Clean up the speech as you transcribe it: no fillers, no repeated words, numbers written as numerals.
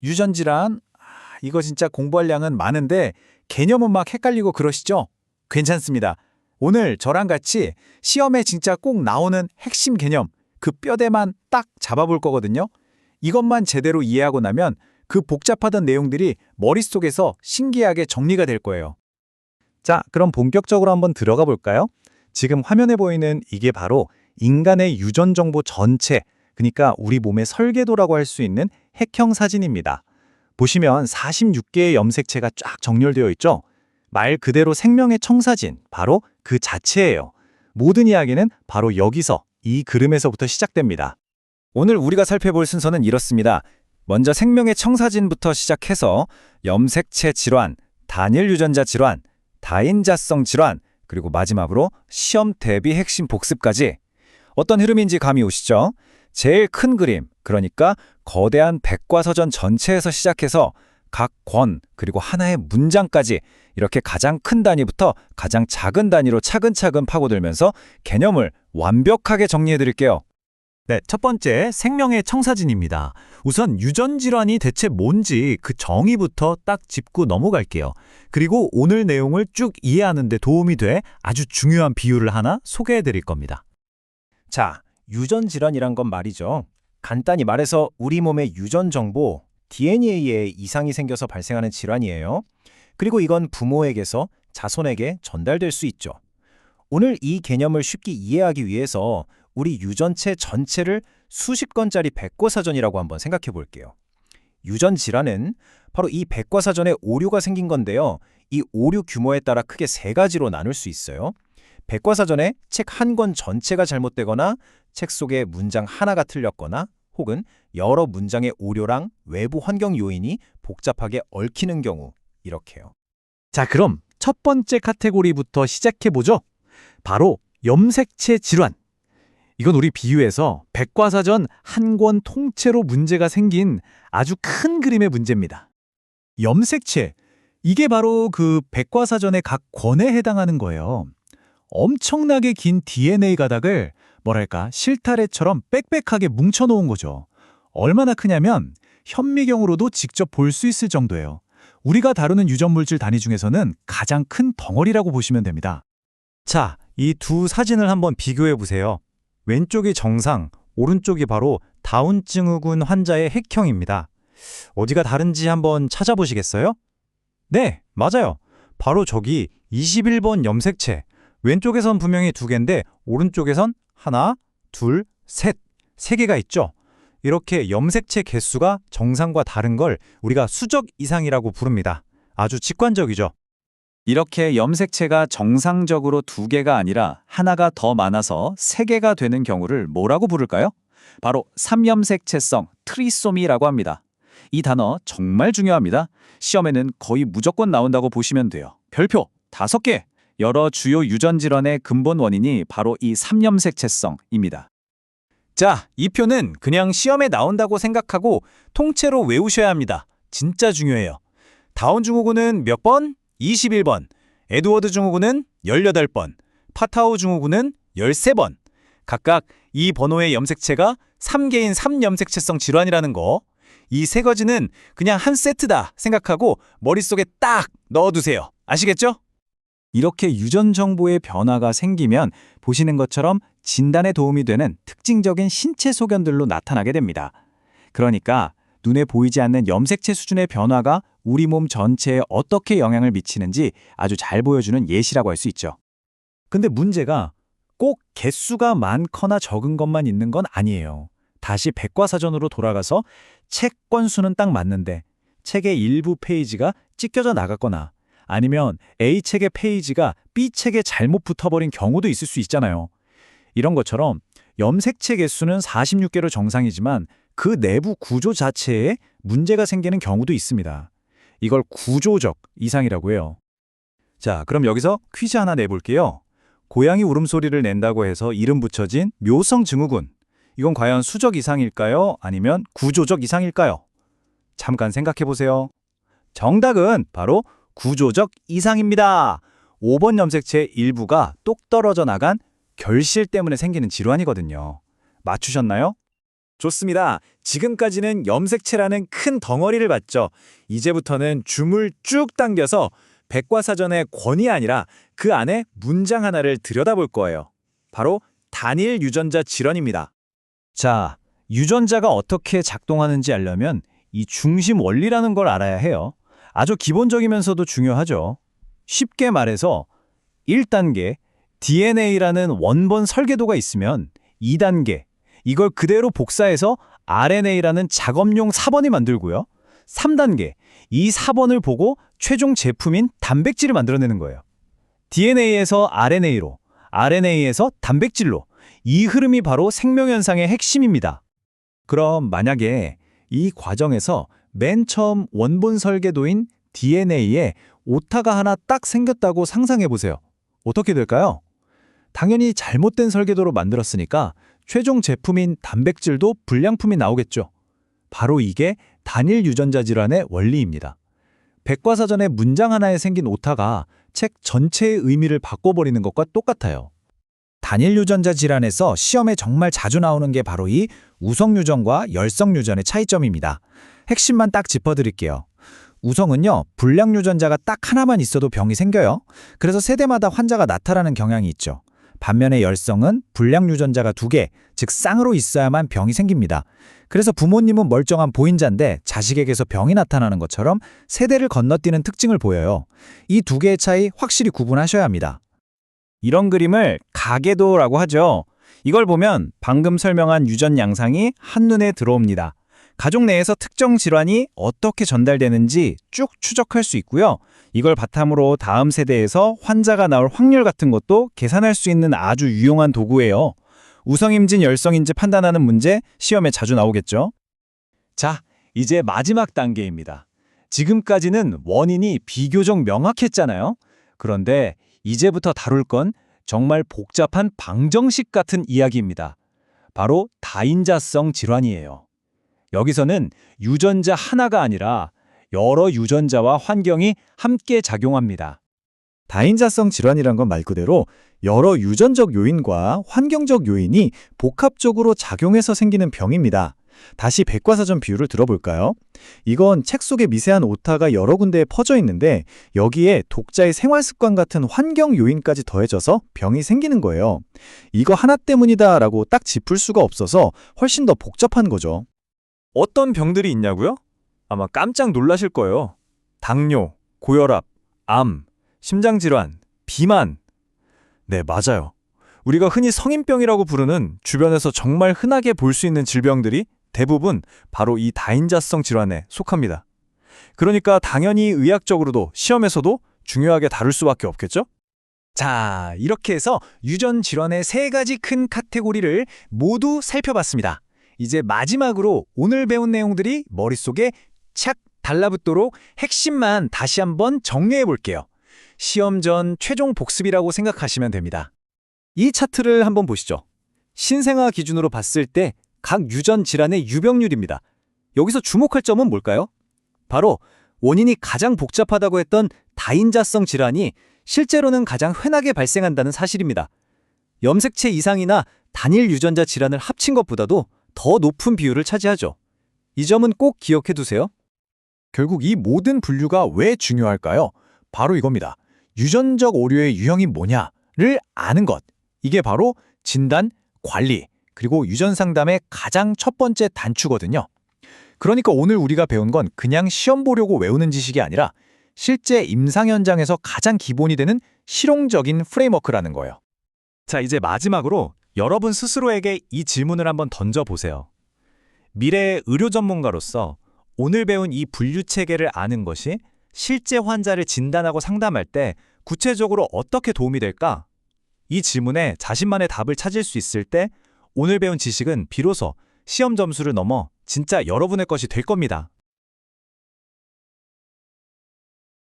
유전질환? 이거 진짜 공부할 양은 많은데 개념은 막 헷갈리고 그러시죠? 괜찮습니다. 오늘 저랑 같이 시험에 진짜 꼭 나오는 핵심 개념, 그 뼈대만 딱 잡아볼 거거든요. 이것만 제대로 이해하고 나면 그 복잡하던 내용들이 머릿속에서 신기하게 정리가 될 거예요. 자, 그럼 본격적으로 한번 들어가 볼까요? 지금 화면에 보이는 이게 바로 인간의 유전 정보 전체, 그러니까 우리 몸의 설계도라고 할 수 있는 핵형 사진입니다. 보시면 46개의 염색체가 쫙 정렬되어 있죠? 말 그대로 생명의 청사진, 바로 그 자체예요. 모든 이야기는 바로 여기서, 이 그림에서부터 시작됩니다. 오늘 우리가 살펴볼 순서는 이렇습니다. 먼저 생명의 청사진부터 시작해서 염색체 질환, 단일 유전자 질환, 다인자성 질환, 그리고 마지막으로 시험 대비 핵심 복습까지. 어떤 흐름인지 감이 오시죠? 제일 큰 그림, 그러니까 거대한 백과사전 전체에서 시작해서 각 권, 그리고 하나의 문장까지 이렇게 가장 큰 단위부터 가장 작은 단위로 차근차근 파고들면서 개념을 완벽하게 정리해 드릴게요. 네, 첫 번째 생명의 청사진입니다. 우선 유전 질환이 대체 뭔지 그 정의부터 딱 짚고 넘어갈게요. 그리고 오늘 내용을 쭉 이해하는 데 도움이 돼 아주 중요한 비유를 하나 소개해 드릴 겁니다. 자, 유전 질환이란 건 말이죠. 간단히 말해서 우리 몸의 유전 정보, DNA에 이상이 생겨서 발생하는 질환이에요. 그리고 이건 부모에게서 자손에게 전달될 수 있죠. 오늘 이 개념을 쉽게 이해하기 위해서 우리 유전체 전체를 수십 권짜리 백과사전이라고 한번 생각해 볼게요. 유전 질환은 바로 이 백과사전에 오류가 생긴 건데요. 이 오류 규모에 따라 크게 세 가지로 나눌 수 있어요. 백과사전에 책 한 권 전체가 잘못되거나 책 속에 문장 하나가 틀렸거나 혹은 여러 문장의 오류랑 외부 환경 요인이 복잡하게 얽히는 경우 이렇게요. 자, 그럼 첫 번째 카테고리부터 시작해 보죠. 바로 염색체 질환. 이건 우리 비유에서 백과사전 한 권 통째로 문제가 생긴 아주 큰 그림의 문제입니다. 염색체, 이게 바로 그 백과사전의 각 권에 해당하는 거예요. 엄청나게 긴 DNA 가닥을 뭐랄까 실타래처럼 빽빽하게 뭉쳐놓은 거죠. 얼마나 크냐면 현미경으로도 직접 볼 수 있을 정도예요. 우리가 다루는 유전물질 단위 중에서는 가장 큰 덩어리라고 보시면 됩니다. 자, 이 두 사진을 한번 비교해 보세요. 왼쪽이 정상, 오른쪽이 바로 다운 증후군 환자의 핵형입니다. 어디가 다른지 한번 찾아보시겠어요? 네, 맞아요. 바로 저기 21번 염색체. 왼쪽에선 분명히 두 개인데 오른쪽에선 하나, 둘, 셋, 세 개가 있죠. 이렇게 염색체 개수가 정상과 다른 걸 우리가 수적 이상이라고 부릅니다. 아주 직관적이죠. 이렇게 염색체가 정상적으로 두 개가 아니라 하나가 더 많아서 세 개가 되는 경우를 뭐라고 부를까요? 바로 삼염색체성 트리소미라고 합니다. 이 단어 정말 중요합니다. 시험에는 거의 무조건 나온다고 보시면 돼요. 별표 5개! 여러 주요 유전 질환의 근본 원인이 바로 이 삼염색체성입니다. 자, 이 표는 그냥 시험에 나온다고 생각하고 통째로 외우셔야 합니다. 진짜 중요해요. 다운 증후군은 몇 번? 21번. 에드워드 증후군은 18번. 파타우 증후군은 13번. 각각 이 번호의 염색체가 3개인 삼염색체성 질환이라는 거. 이 세 가지는 그냥 한 세트다 생각하고 머릿속에 딱 넣어두세요. 아시겠죠? 이렇게 유전 정보의 변화가 생기면 보시는 것처럼 진단에 도움이 되는 특징적인 신체 소견들로 나타나게 됩니다. 그러니까 눈에 보이지 않는 염색체 수준의 변화가 우리 몸 전체에 어떻게 영향을 미치는지 아주 잘 보여주는 예시라고 할 수 있죠. 근데 문제가 꼭 개수가 많거나 적은 것만 있는 건 아니에요. 다시 백과사전으로 돌아가서 책 권수는 딱 맞는데 책의 일부 페이지가 찢겨져 나갔거나 아니면 A책의 페이지가 B책에 잘못 붙어버린 경우도 있을 수 있잖아요. 이런 것처럼 염색체 개수는 46개로 정상이지만 그 내부 구조 자체에 문제가 생기는 경우도 있습니다. 이걸 구조적 이상이라고 해요. 자, 그럼 여기서 퀴즈 하나 내볼게요. 고양이 울음소리를 낸다고 해서 이름 붙여진 묘성 증후군. 이건 과연 수적 이상일까요? 아니면 구조적 이상일까요? 잠깐 생각해 보세요. 정답은 바로 구조적 이상입니다. 5번 염색체 일부가 똑 떨어져 나간 결실 때문에 생기는 질환이거든요. 맞추셨나요? 좋습니다. 지금까지는 염색체라는 큰 덩어리를 봤죠. 이제부터는 줌을 쭉 당겨서 백과사전의 권이 아니라 그 안에 문장 하나를 들여다볼 거예요. 바로 단일 유전자 질환입니다. 자, 유전자가 어떻게 작동하는지 알려면 이 중심 원리라는 걸 알아야 해요. 아주 기본적이면서도 중요하죠. 쉽게 말해서 1단계 DNA라는 원본 설계도가 있으면 2단계 이걸 그대로 복사해서 RNA라는 작업용 사본이 만들고요. 3단계 이 사본을 보고 최종 제품인 단백질을 만들어내는 거예요. DNA에서 RNA로, RNA에서 단백질로 이 흐름이 바로 생명현상의 핵심입니다. 그럼 만약에 이 과정에서 맨 처음 원본 설계도인 DNA에 오타가 하나 딱 생겼다고 상상해 보세요. 어떻게 될까요? 당연히 잘못된 설계도로 만들었으니까 최종 제품인 단백질도 불량품이 나오겠죠. 바로 이게 단일 유전자 질환의 원리입니다. 백과사전에 문장 하나에 생긴 오타가 책 전체의 의미를 바꿔버리는 것과 똑같아요. 단일 유전자 질환에서 시험에 정말 자주 나오는 게 바로 이 우성 유전과 열성 유전의 차이점입니다. 핵심만 딱 짚어드릴게요. 우성은요, 불량 유전자가 딱 하나만 있어도 병이 생겨요. 그래서 세대마다 환자가 나타나는 경향이 있죠. 반면에 열성은 불량 유전자가 2개, 즉 쌍으로 있어야만 병이 생깁니다. 그래서 부모님은 멀쩡한 보인자인데 자식에게서 병이 나타나는 것처럼 세대를 건너뛰는 특징을 보여요. 이 2개의 차이 확실히 구분하셔야 합니다. 이런 그림을 가계도라고 하죠. 이걸 보면 방금 설명한 유전 양상이 한눈에 들어옵니다. 가족 내에서 특정 질환이 어떻게 전달되는지 쭉 추적할 수 있고요. 이걸 바탕으로 다음 세대에서 환자가 나올 확률 같은 것도 계산할 수 있는 아주 유용한 도구예요. 우성인지 열성인지 판단하는 문제 시험에 자주 나오겠죠. 자, 이제 마지막 단계입니다. 지금까지는 원인이 비교적 명확했잖아요. 그런데 이제부터 다룰 건 정말 복잡한 방정식 같은 이야기입니다. 바로 다인자성 질환이에요. 여기서는 유전자 하나가 아니라 여러 유전자와 환경이 함께 작용합니다. 다인자성 질환이란 건 말 그대로 여러 유전적 요인과 환경적 요인이 복합적으로 작용해서 생기는 병입니다. 다시 백과사전 비유를 들어볼까요? 이건 책 속에 미세한 오타가 여러 군데에 퍼져 있는데 여기에 독자의 생활 습관 같은 환경 요인까지 더해져서 병이 생기는 거예요. 이거 하나 때문이다라고 딱 짚을 수가 없어서 훨씬 더 복잡한 거죠. 어떤 병들이 있냐고요? 아마 깜짝 놀라실 거예요. 당뇨, 고혈압, 암, 심장질환, 비만. 네, 맞아요. 우리가 흔히 성인병이라고 부르는 주변에서 정말 흔하게 볼 수 있는 질병들이 대부분 바로 이 다인자성 질환에 속합니다. 그러니까 당연히 의학적으로도 시험에서도 중요하게 다룰 수밖에 없겠죠? 자, 이렇게 해서 유전 질환의 3가지 큰 카테고리를 모두 살펴봤습니다. 이제 마지막으로 오늘 배운 내용들이 머릿속에 착 달라붙도록 핵심만 다시 한번 정리해 볼게요. 시험 전 최종 복습이라고 생각하시면 됩니다. 이 차트를 한번 보시죠. 신생아 기준으로 봤을 때 각 유전 질환의 유병률입니다. 여기서 주목할 점은 뭘까요? 바로 원인이 가장 복잡하다고 했던 다인자성 질환이 실제로는 가장 흔하게 발생한다는 사실입니다. 염색체 이상이나 단일 유전자 질환을 합친 것보다도 더 높은 비율을 차지하죠. 이 점은 꼭 기억해 두세요. 결국 이 모든 분류가 왜 중요할까요? 바로 이겁니다. 유전적 오류의 유형이 뭐냐를 아는 것. 이게 바로 진단, 관리, 그리고 유전 상담의 가장 첫 번째 단추거든요. 그러니까 오늘 우리가 배운 건 그냥 시험 보려고 외우는 지식이 아니라 실제 임상 현장에서 가장 기본이 되는 실용적인 프레임워크라는 거예요. 자, 이제 마지막으로 여러분 스스로에게 이 질문을 한번 던져보세요. 미래의 의료 전문가로서 오늘 배운 이 분류 체계를 아는 것이 실제 환자를 진단하고 상담할 때 구체적으로 어떻게 도움이 될까? 이 질문에 자신만의 답을 찾을 수 있을 때 오늘 배운 지식은 비로소 시험 점수를 넘어 진짜 여러분의 것이 될 겁니다.